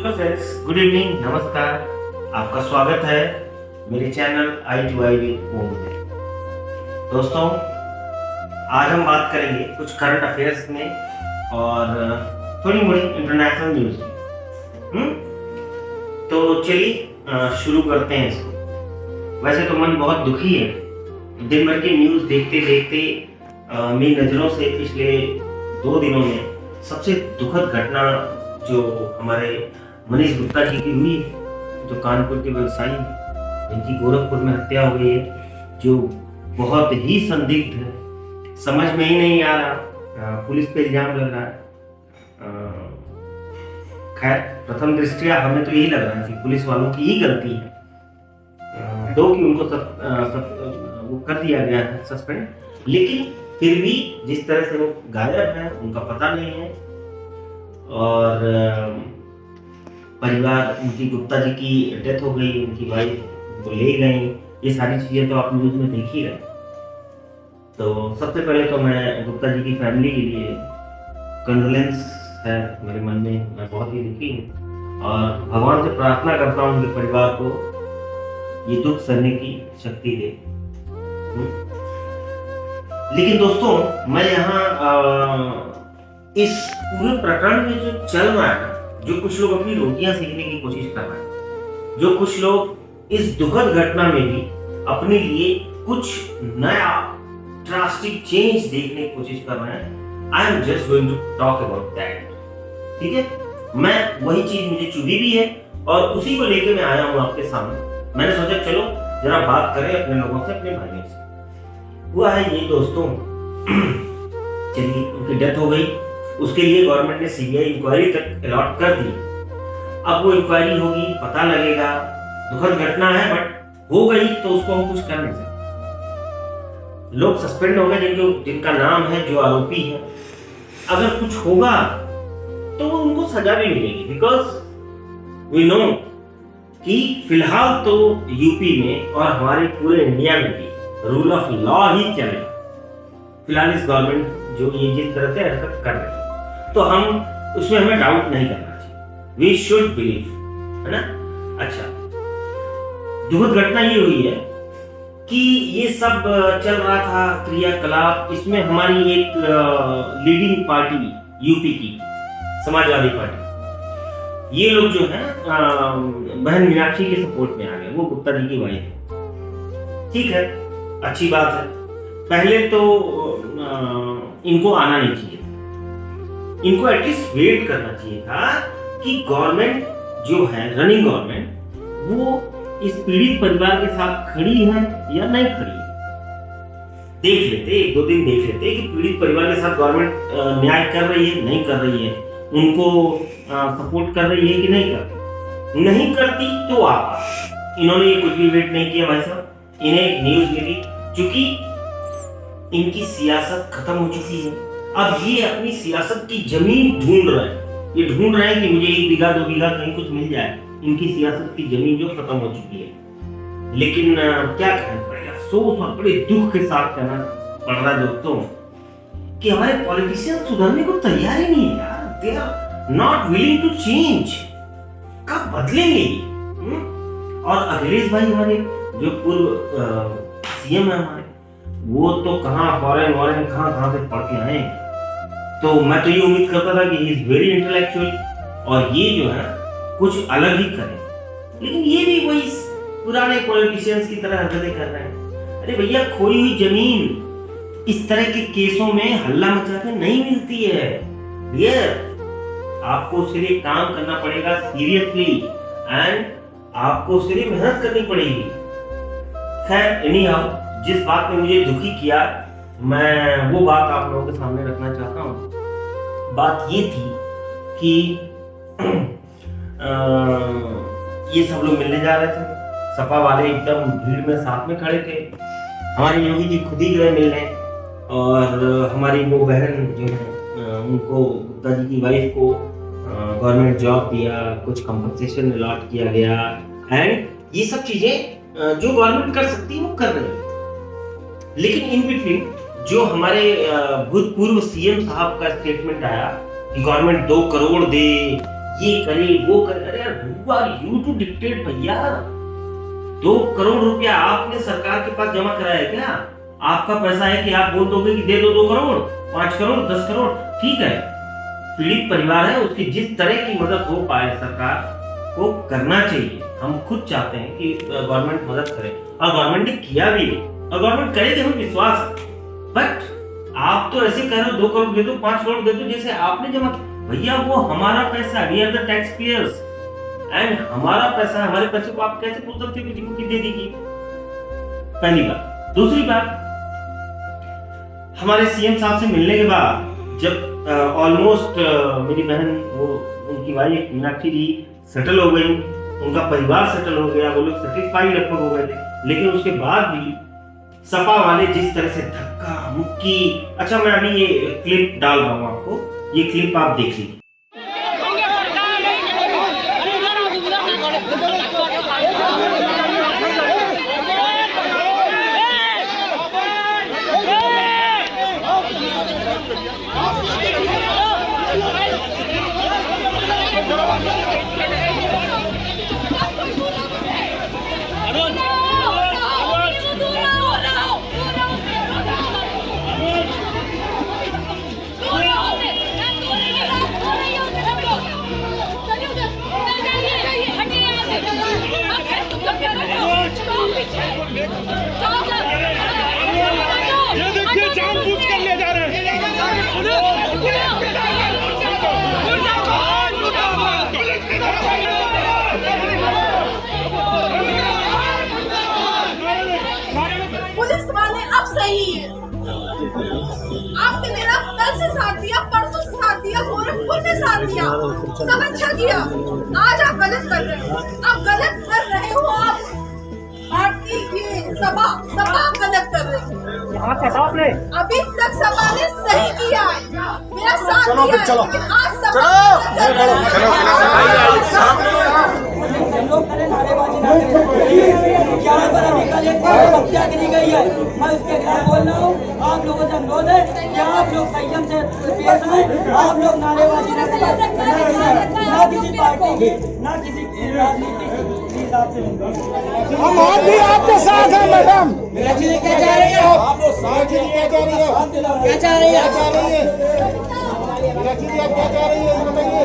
Hello friends, good evening, नमस्कार। आपका स्वागत है मेरे चैनल I2I विद ओम में। दोस्तों, आज हम बात करेंगे कुछ करंट अफेयर्स में और थोड़ी मोड़ी इंटरनेशनल न्यूज में। तो चलिए शुरू करते हैं इसको। वैसे तो मन बहुत दुखी है, दिन भर की न्यूज देखते देखते मेरी नज़रों से पिछले 2 दिनों में सबसे दुखद घटना जो हमारे मनीष गुप्ता जी की हुई है, जो कानपुर के व्यवसायी जिनकी गोरखपुर में हत्या हो गई है, जो बहुत ही संदिग्ध है, समझ में ही नहीं आ रहा, पुलिस पे इल्जाम लग रहा है। खैर, प्रथम दृष्टया हमें तो यही लग रहा है कि पुलिस वालों की ही गलती है, दो कि उनको वो कर दिया गया है सस्पेंड, लेकिन फिर भी जिस तरह से वो गायब है उनका पता नहीं है। और परिवार, उनकी गुप्ता जी की डेथ हो गई, उनकी वाइफ को ले गई, ये सारी चीज़ें तो आप न्यूज़ में देख ही रहे। तो सबसे पहले तो मैं गुप्ता जी की फैमिली के लिए कंडोलेंस है मेरे मन में, मैं बहुत ही दुखी हूँ और भगवान से प्रार्थना करता हूँ उनके परिवार को ये दुख सहने की शक्ति दे। लेकिन दोस्तों, मैं यहाँ इस पूरे प्रकरण में जो चल रहा है, जो कुछ लोग अपनी रोटियां सेकने की कोशिश कर रहे हैं, जो कुछ लोग इस दुखद घटना में भी अपने लिए कुछ नया ड्रास्टिक चेंज देखने की कोशिश कर रहे हैं, I am just going to talk about that. ठीक है, मैं वही चीज मुझे चुभी भी है और उसी को लेकर मैं आया हूँ आपके सामने। मैंने सोचा चलो जरा बात करें अपने लोगों से, अपने भाइयों से। हुआ है ये दोस्तों, चलिए उनकी डेथ हो गई, उसके लिए गवर्नमेंट ने सीबीआई इंक्वायरी तक अलॉट कर दी। अब वो इंक्वायरी होगी, पता लगेगा, दुखद घटना है बट हो गई तो उसको हम कुछ कर नहीं सकते। लोग सस्पेंड हो गए जिनका नाम है, जो आरोपी है। अगर कुछ होगा तो उनको सजा भी मिलेगी, बिकॉज वी नो कि फिलहाल तो यूपी में और हमारे पूरे इंडिया में भी रूल ऑफ लॉ ही चलेगा। फिलहाल इस गवर्नमेंट जो ये जिस तरह से हरकत कर रही है, तो हम उसमें हमें डाउट नहीं करना चाहिए, वी शुड बिलीव, है ना। अच्छा, दुखद घटना ये हुई है कि ये सब चल रहा था क्रियाकलाप, इसमें हमारी एक लीडिंग पार्टी यूपी की समाजवादी पार्टी, ये लोग जो है बहन मीनाक्षी के सपोर्ट में आ गए। वो गुप्ता जी की वाइफ है, ठीक है, अच्छी बात है। पहले तो इनको आना नहीं चाहिए, इनको एटलीस्ट वेट करना चाहिए था कि गवर्नमेंट जो है, रनिंग गवर्नमेंट, वो इस पीड़ित परिवार के साथ खड़ी है या नहीं खड़ी है। देख लेते, 1-2 दिन देख लेते कि पीड़ित परिवार के साथ गवर्नमेंट न्याय कर रही है, नहीं कर रही है, उनको सपोर्ट कर रही है कि नहीं कर रही। नहीं करती तो आप, इन्होंने ये कुछ भी वेट नहीं किया भाई साहब, इन्हें एक न्यूज मिली, चूंकि इनकी सियासत खत्म हो चुकी है। अब ये अपनी सियासत की जमीन ढूंढ रहे हैं, ये ढूंढ रहे हैं कि मुझे 1 बीघा 2 बीघा कहीं कुछ मिल जाए, इनकी सियासत की जमीन जो खत्म हो चुकी है। लेकिन क्या कहना पड़ेगा, अफसोस और बड़े दुख के साथ कहना पड़ रहा है दोस्तों कि हमारे पॉलिटिशियन सुधरने को तैयार ही नहीं है यार, they are not willing to change. कब बदलेंगे? और अखिलेश भाई हमारे जो पूर्व सीएम है हमारे, वो तो कहाँ फॉरेन कहाँ से पढ़ के आए। तो मैं तो ये उम्मीद करता था कि ही इज वेरी इंटेलेक्चुअल और ये जो है कुछ अलग ही करें, लेकिन ये भी वही पुराने पॉलिटिशियंस की तरह हरकतें कर रहे हैं। अरे भैया, खोई हुई जमीन इस तरह के केसों में हल्ला मचा के नहीं मिलती है भैया, आपको उसके लिए काम करना पड़ेगा सीरियसली एंड आपको उसके लिए मेहनत करनी पड़ेगी। खैर, एनीहाउ, जिस बात ने मुझे दुखी किया, मैं वो बात आप लोगों के सामने रखना चाहता हूँ। बात ये थी कि ये सब लोग मिलने जा रहे थे, सपा वाले एकदम भीड़ में साथ में खड़े थे। हमारे योगी जी खुद ही गए मिलने और हमारी वो बहन जो है उनको, गुप्ता जी की वाइफ को गवर्नमेंट जॉब दिया, कुछ कंपनसेशन अलॉट किया गया एंड ये सब चीजें जो गवर्नमेंट कर सकती है वो कर रही है। लेकिन इन बिटवीन जो हमारे भूतपूर्व सीएम साहब का स्टेटमेंट आया कि गवर्नमेंट 2 करोड़ दे, ये करे वो करे। अरे यार, who are you to dictate भैया? 2 करोड़ रुपया आपने सरकार के पास जमा कराया है क्या? आपका पैसा है कि आप बोल दोगे कि दे दो 2 करोड़, 5 करोड़, 10 करोड़, ठीक है। पीड़ित परिवार है, उसकी जिस तरह की मदद हो पाए सरकार को करना चाहिए। हम खुद चाहते हैं कि गवर्नमेंट मदद करे, और गवर्नमेंट ने किया भी है, और गवर्नमेंट करेगी, हमें विश्वास है। बट आप तो ऐसे कह रहे हो 2 करोड़ दे दो, 5 करोड़ दे दो, जैसे आपने जमा किया। भैया वो हमारा पैसा, we are the taxpayers, and हमारा पैसा, हमारे पैसे को आप कैसे बोल सकते हो कि डिप्टी दे दीजिए? पहली बात। दूसरी बात, हमारे सीएम साहब से मिलने के बाद जब ऑलमोस्ट मेरी बहन, वो उनकी वाइफ मीनाक्षी जी सेटल हो गई, उनका परिवार सेटल हो गया, वो लोग सेटिस्फाई लगभग हो गए थे, लेकिन उसके बाद भी सपा वाले जिस तरह से धक्का मुक्की। अच्छा, मैं अभी ये क्लिप डाल रहा हूँ आपको, ये क्लिप आप देख लीजिए। ये देखिए, जानबूझ कर ले जा रहे हैं। पुलिस वाले अब सही है। आपने मेरा कल से साथ दिया, परसों से साथ दिया, गोरखपुर में साथ दिया, सब अच्छा किया। आज आप गलत कर रहे हो, आप गलत कर रहे हो। आप भारतीय ये सभा आप गलत कर रहे हो। अभी तक सभा ने सही किया है, मेरा साथ दिया है, लेकिन आज सभा यहाँ पर अभी कल एक हत्या करी गई है, मैं उसके खिलाफ बोल रहा हूँ। आप लोगों से अनुरोध है कि आप लोग संयम से पेश आए, आप लोग नारेबाजी न करें, ना किसी पार्टी की, ना किसी राजनीति के हिसाब से। हम आज भी आपके साथ हैं मैडम। क्या चाह रही है आप लोग साथ ही क्या चाह रही है? क्या चाह रही है? क्या चाह रही है? आप क्या चाह रही है बताइए।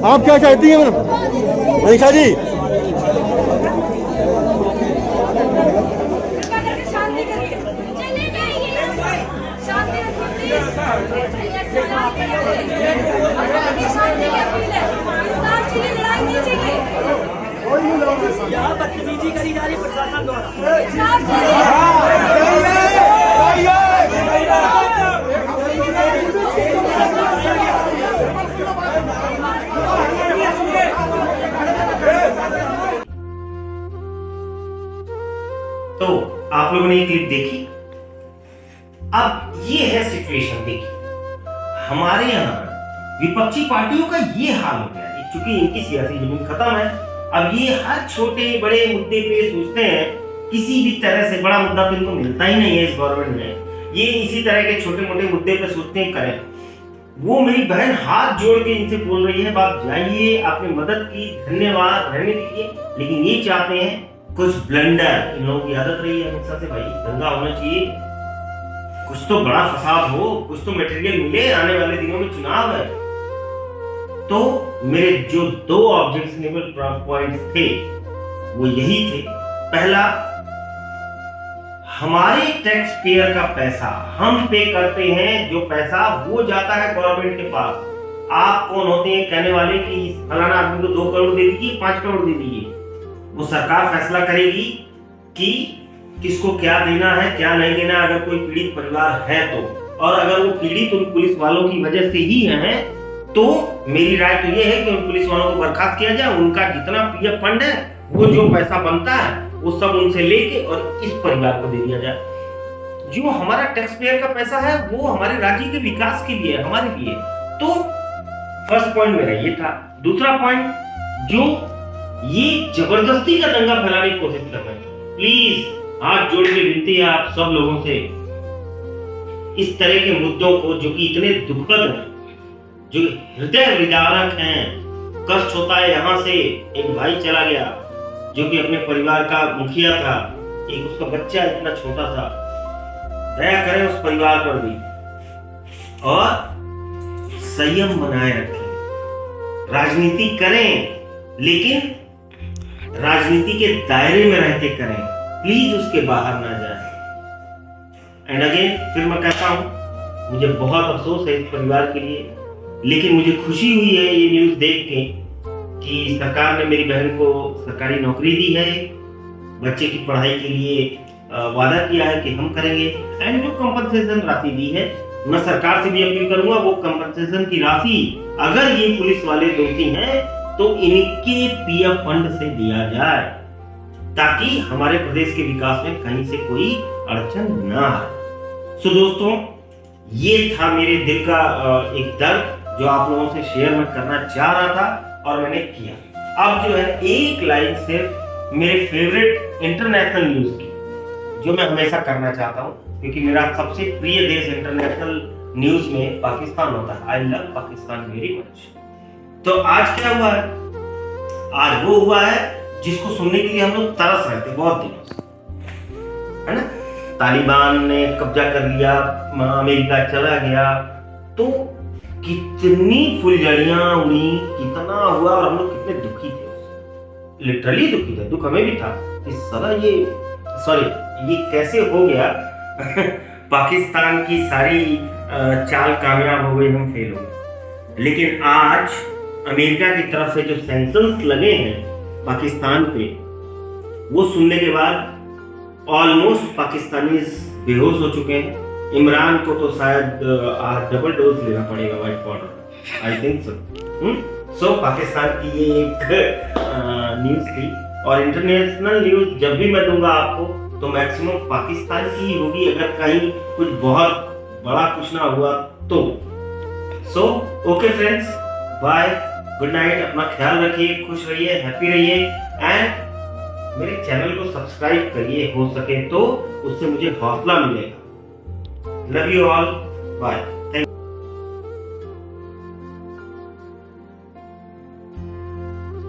आप क्या कहती हैं मैडम मनीषा जी? यहाँ बदतमीजी करी जा रही प्रशासन द्वारा। तो आप लोगों ने ये क्लिप देखी। अब ये है सिचुएशन, देखिए हमारे यहाँ विपक्षी पार्टियों का ये हाल हो गया है, क्योंकि इनकी सियासी जमीन खत्म है। अब ये हर छोटे बड़े मुद्दे पे सोचते हैं, किसी भी तरह से बड़ा मुद्दा तो इनको मिलता ही नहीं है इस गवर्नमेंट में, ये इसी तरह के छोटे मोटे मुद्दे पे सोचते हैं करें। वो मेरी बहन हाथ जोड़ के इनसे बोल रही है, बाप जाइए, आपने मदद की, धन्यवाद, रहने दीजिए। लेकिन ये चाहते हैं कुछ ब्लंडर, इन लोगों की आदत रही है हमेशा से, भाई दंगा होना चाहिए, कुछ तो बड़ा फसाद हो, कुछ तो मटेरियल मिले, आने वाले दिनों में चुनाव है। तो मेरे जो 2 ऑब्जेक्शनेबल पॉइंट्स थे वो यही थे। पहला, हमारे टैक्स पेयर का पैसा हम पे करते हैं, जो पैसा वो जाता है गवर्नमेंट के पास। आप कौन होते हैं कहने वाले कि फलाना आदमी को 2 करोड़ दे दीजिए, 5 करोड़ दे दीजिए? वो सरकार फैसला करेगी कि किसको क्या देना है, क्या नहीं देना, अगर कोई पीड़ित परिवार है तो। और अगर वो पीड़ित उन पुलिस वालों की वजह से ही है, तो मेरी राय तो ये है कि उन पुलिस वालों को बर्खास्त किया जाए, उनका जितना पीएफ फंड है, वो जो पैसा बनता है वो सब उनसे लेके और इस परिवार को दे दिया जाए। जो हमारा टैक्स पेयर का पैसा है वो हमारे राज्य के विकास के लिए, हमारे लिए। तो फर्स्ट पॉइंट मेरा ये था। दूसरा पॉइंट, जो ये जबरदस्ती का दंगा फैलाने की कोशिश कर रहे हैं। प्लीज हाथ जोड़ के विनती है आप सब लोगों से, इस तरह के मुद्दों को जो कि इतने दुखद हैं, जो हृदय विदारक हैं, कष्ट होता है। यहाँ से एक भाई चला गया जो कि अपने परिवार का मुखिया था, एक उसका बच्चा इतना छोटा था। दया करें उस परिवार पर भी और संयम बनाए रखें। राजनीति करें लेकिन राजनीति के दायरे में रहते करें, प्लीज उसके बाहर ना जाए। एंड अगेन फिर मैं कहता हूं, मुझे बहुत अफसोस है इस परिवार के लिए, लेकिन मुझे खुशी हुई है ये न्यूज देख के कि सरकार ने मेरी बहन को सरकारी नौकरी दी है, बच्चे की पढ़ाई के लिए वादा किया है कि हम करेंगे। एंड जो कंपनसेशन राशि दी है, मैं सरकार से भी अपील करूंगा वो कंपनसेशन की राशि अगर ये पुलिस वाले दोषी हैं तो इनके पीएफ फंड से दिया जाए, ताकि हमारे प्रदेश के विकास में कहीं से कोई अड़चन ना आए। सो दोस्तों, ये था मेरे दिल का एक दर्द जो आप लोगों से शेयर मैं करना चाह रहा था और मैंने किया। अब जो है एक लाइन सिर्फ मेरे फेवरेट इंटरनेशनल न्यूज की, जो मैं हमेशा करना चाहता हूँ, क्योंकि मेरा सबसे प्रिय देश इंटरनेशनल न्यूज में पाकिस्तान होता है। I love Pakistan very much. तो आज क्या हुआ है? आज वो हुआ है जिसको सुनने के लिए हम लोग तरस रहे थे बहुत दिनों से, है ना? तालिबान ने कब्जा कर लिया, अमेरिका चला गया, तो कितनी फुलझड़ियां उड़ी, कितना हुआ और हम लोग कितने दुखी थे उससे। लिटरली दुखी थे, दुख हमें भी था कि साला ये कैसे हो गया पाकिस्तान की सारी चाल कामयाब हो गई, हम फेल हो गए। लेकिन आज अमेरिका की तरफ से जो सैंक्शंस लगे हैं पाकिस्तान पे, वो सुनने के बाद ऑलमोस्ट पाकिस्तानीज बेहोश हो चुके हैं। इमरान को तो शायद डबल डोज लेना पड़ेगा white powder, I think so. Pakistan की ये एक न्यूज थी, और इंटरनेशनल न्यूज जब भी मैं दूंगा आपको तो मैक्सिमम पाकिस्तान की ही होगी, अगर कहीं कुछ बहुत बड़ा कुछ ना हुआ तो। So okay friends, bye, good night, अपना ख्याल रखिए, खुश रहिए, हैप्पी रहिए एंड मेरे चैनल को सब्सक्राइब करिए हो सके तो, उससे मुझे हौसला मिलेगा। Love you all, bye.